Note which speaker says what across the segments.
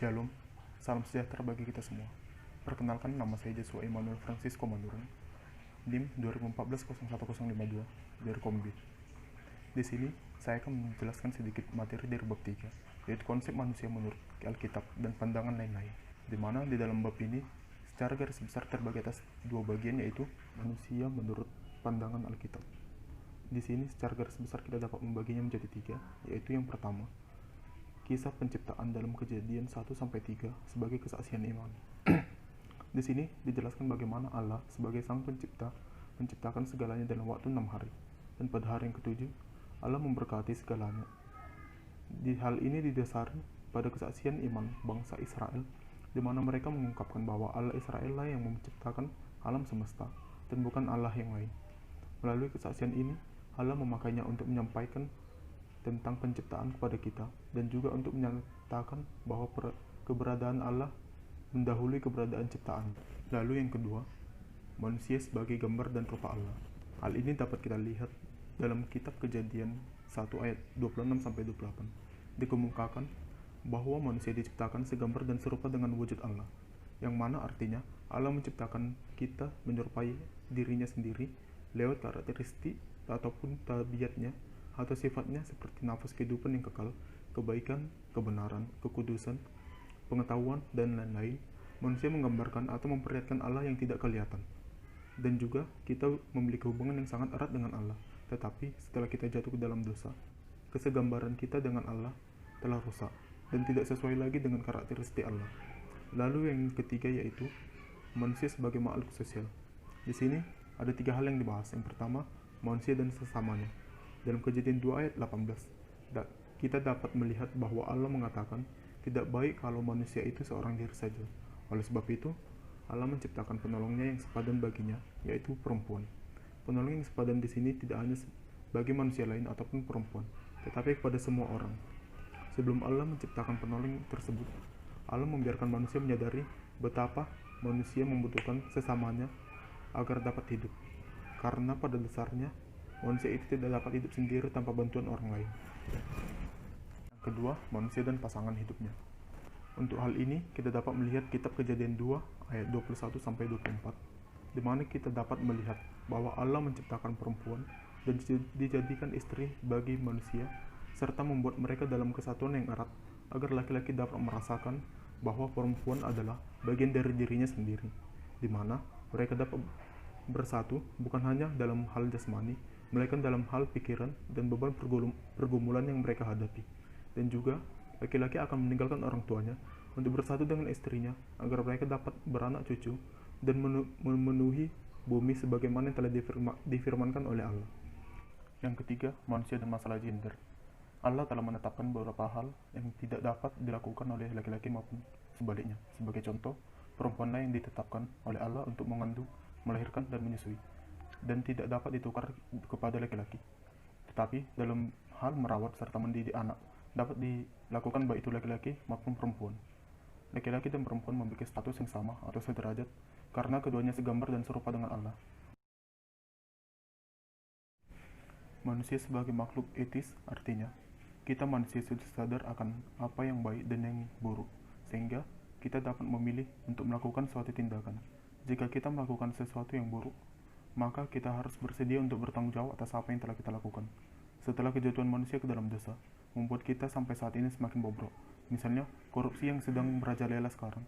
Speaker 1: Shalom, salam sejahtera bagi kita semua. Perkenalkan, nama saya Joshua Emmanuel Francisco Manurung, NIM 2014-01052 dari Kombi. Di sini, saya akan menjelaskan sedikit materi dari bab 3, yaitu konsep manusia menurut Alkitab dan pandangan lain-lain, di mana di dalam bab ini secara garis besar terbagi atas dua bagian, yaitu manusia menurut pandangan Alkitab. Di sini secara garis besar kita dapat membaginya menjadi tiga, yaitu yang pertama, kisah penciptaan dalam Kejadian 1-3 sebagai kesaksian iman. Di sini dijelaskan bagaimana Allah sebagai sang pencipta menciptakan segalanya dalam waktu 6 hari, dan pada hari yang ketujuh Allah memberkati segalanya. Di hal ini didasari pada kesaksian iman bangsa Israel, di mana mereka mengungkapkan bahwa Allah Israel lah yang menciptakan alam semesta dan bukan Allah yang lain. Melalui kesaksian ini, Allah memakainya untuk menyampaikan tentang penciptaan kepada kita, dan juga untuk menyatakan bahwa keberadaan Allah mendahului keberadaan ciptaan. Lalu yang kedua, manusia sebagai gambar dan rupa Allah. Hal ini dapat kita lihat dalam kitab Kejadian 1 ayat 26-28. Dikemukakan bahwa manusia diciptakan segambar dan serupa dengan wujud Allah, yang mana artinya Allah menciptakan kita menyerupai dirinya sendiri lewat karakteristik ataupun tabiatnya atau sifatnya seperti nafas kehidupan yang kekal, kebaikan, kebenaran, kekudusan, pengetahuan, dan lain-lain. Manusia menggambarkan atau memperlihatkan Allah yang tidak kelihatan. Dan juga kita memiliki hubungan yang sangat erat dengan Allah. Tetapi setelah kita jatuh ke dalam dosa, kesegambaran kita dengan Allah telah rusak dan tidak sesuai lagi dengan karakteristik Allah. Lalu yang ketiga yaitu manusia sebagai makhluk sosial. Di sini ada tiga hal yang dibahas. Yang pertama, manusia dan sesamanya. Dalam Kejadian 2 ayat 18, kita dapat melihat bahwa Allah mengatakan tidak baik kalau manusia itu seorang diri saja. Oleh sebab itu, Allah menciptakan penolongnya yang sepadan baginya, yaitu perempuan. Penolong yang sepadan di sini tidak hanya bagi manusia lain ataupun perempuan, tetapi kepada semua orang. Sebelum Allah menciptakan penolong tersebut, Allah membiarkan manusia menyadari betapa manusia membutuhkan sesamanya agar dapat hidup. Karena pada dasarnya, manusia itu tidak dapat hidup sendiri tanpa bantuan orang lain. Yang kedua, manusia dan pasangan hidupnya. Untuk hal ini, kita dapat melihat kitab Kejadian 2 ayat 21-24, di mana kita dapat melihat bahwa Allah menciptakan perempuan dan dijadikan istri bagi manusia, serta membuat mereka dalam kesatuan yang erat, agar laki-laki dapat merasakan bahwa perempuan adalah bagian dari dirinya sendiri, di mana mereka dapat bersatu bukan hanya dalam hal jasmani, melainkan dalam hal pikiran dan beban pergumulan yang mereka hadapi. Dan juga laki-laki akan meninggalkan orang tuanya untuk bersatu dengan istrinya agar mereka dapat beranak cucu dan memenuhi bumi sebagaimana yang telah difirmankan oleh Allah. Yang ketiga, manusia dan masalah gender. Allah telah menetapkan beberapa hal yang tidak dapat dilakukan oleh laki-laki maupun sebaliknya. Sebagai contoh, perempuanlah yang ditetapkan oleh Allah untuk mengandung, melahirkan, dan menyusui, dan tidak dapat ditukar kepada laki-laki. Tetapi dalam hal merawat serta mendidik anak dapat dilakukan baik itu laki-laki maupun perempuan. Laki-laki dan perempuan memiliki status yang sama atau sederajat karena keduanya segambar dan serupa dengan Allah. Manusia sebagai makhluk etis artinya kita manusia sudah sadar akan apa yang baik dan yang buruk, sehingga kita dapat memilih untuk melakukan suatu tindakan. Jika kita melakukan sesuatu yang buruk, maka kita harus bersedia untuk bertanggung jawab atas apa yang telah kita lakukan. Setelah kejatuhan manusia ke dalam dosa, membuat kita sampai saat ini semakin bobrok. Misalnya, korupsi yang sedang merajalela sekarang.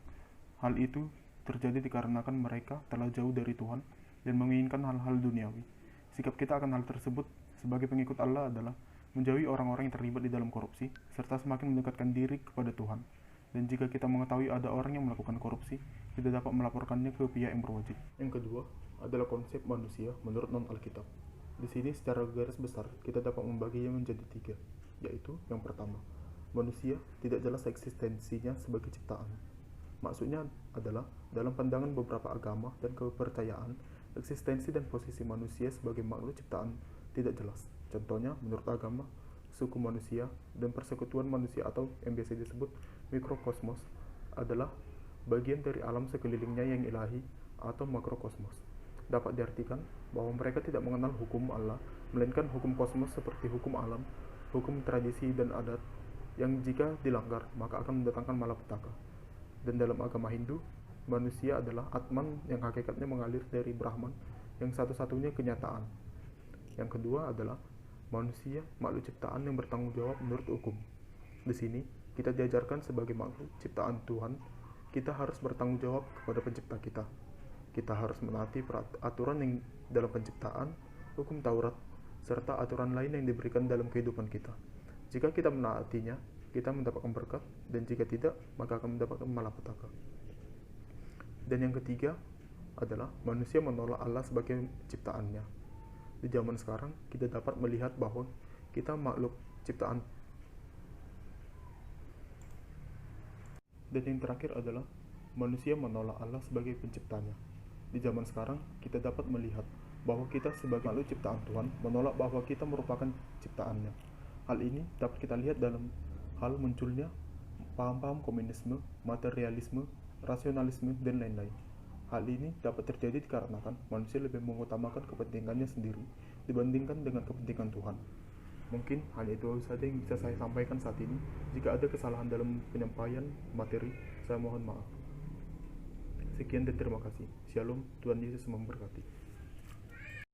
Speaker 1: Hal itu terjadi dikarenakan mereka telah jauh dari Tuhan dan menginginkan hal-hal duniawi. Sikap kita akan hal tersebut sebagai pengikut Allah adalah menjauhi orang-orang yang terlibat di dalam korupsi, serta semakin mendekatkan diri kepada Tuhan. Dan jika kita mengetahui ada orang yang melakukan korupsi, kita dapat melaporkannya ke pihak yang berwajib. Yang kedua adalah konsep manusia menurut non-Alkitab. Di sini secara garis besar kita dapat membaginya menjadi tiga, yaitu yang pertama, manusia tidak jelas eksistensinya sebagai ciptaan. Maksudnya adalah dalam pandangan beberapa agama dan kepercayaan, eksistensi dan posisi manusia sebagai makhluk ciptaan tidak jelas. Contohnya, menurut agama, suku manusia dan persekutuan manusia atau yang biasa disebut mikrokosmos adalah bagian dari alam sekelilingnya yang ilahi atau makrokosmos. Dapat diartikan bahwa mereka tidak mengenal hukum Allah, melainkan hukum kosmos seperti hukum alam, hukum tradisi dan adat, yang jika dilanggar maka akan mendatangkan malapetaka. Dan dalam agama Hindu, manusia adalah Atman yang hakikatnya mengalir dari Brahman yang satu-satunya kenyataan. Yang kedua adalah manusia makhluk ciptaan yang bertanggung jawab menurut hukum. Di sini kita diajarkan sebagai makhluk ciptaan Tuhan, kita harus bertanggung jawab kepada pencipta kita. Kita harus menaati aturan yang dalam penciptaan, hukum Taurat, serta aturan lain yang diberikan dalam kehidupan kita. Jika kita menaatinya, kita mendapatkan berkat, dan jika tidak, maka akan mendapatkan malapetaka. Dan yang ketiga adalah manusia menolak Allah sebagai ciptaannya. Di zaman sekarang, kita dapat melihat bahwa kita makhluk ciptaan. Dan yang terakhir adalah manusia menolak Allah sebagai penciptanya. Di zaman sekarang, kita dapat melihat bahwa kita sebagai makhluk ciptaan Tuhan menolak bahwa kita merupakan ciptaannya. Hal ini dapat kita lihat dalam hal munculnya paham-paham komunisme, materialisme, rasionalisme, dan lain-lain. Hal ini dapat terjadi dikarenakan manusia lebih mengutamakan kepentingannya sendiri dibandingkan dengan kepentingan Tuhan. Mungkin hanya itu saja yang bisa saya sampaikan saat ini. Jika ada kesalahan dalam penyampaian materi, saya mohon maaf. Sekian dan terima kasih. Shalom, Tuhan Yesus memberkati.